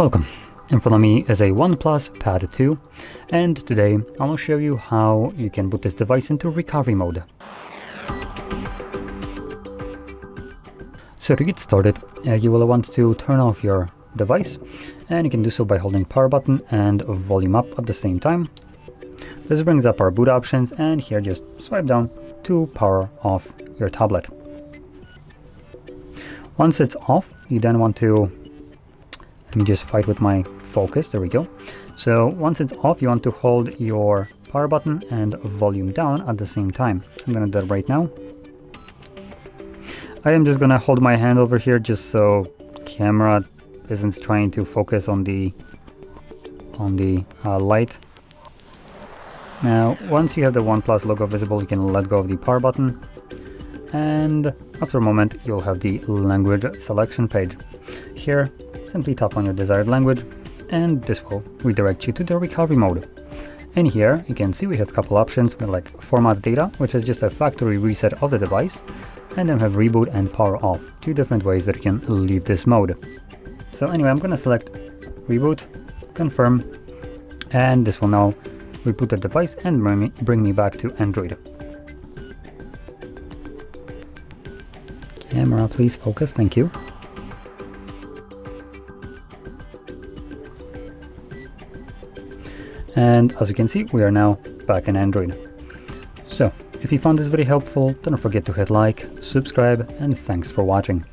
Welcome. In front of me is a OnePlus Pad 2, and today I will show you how you can boot this device into recovery mode. So to get started, you will want to turn off your device, and you can do so by holding power button and volume up at the same time. This brings up our boot options, and here just swipe down to power off your tablet. Once it's off, you then want to, let me just fight with my focus, there we go. So once it's off, you want to hold your power button and volume down at the same time. I'm gonna do that right now. I am just gonna hold my hand over here just so camera isn't trying to focus on the light. Now, once you have the OnePlus logo visible, you can let go of the power button, and after a moment, you'll have the language selection page. Here, simply tap on your desired language, and this will redirect you to the recovery mode. And here, you can see we have a couple options. We like format data, which is just a factory reset of the device, and then we have reboot and power off, two different ways that you can leave this mode. So anyway, I'm gonna select reboot, confirm, and this will now reboot the device and bring me back to Android. Camera, please focus, thank you. And as you can see, we are now back in Android. So, if you found this very helpful, don't forget to hit like, subscribe, and thanks for watching.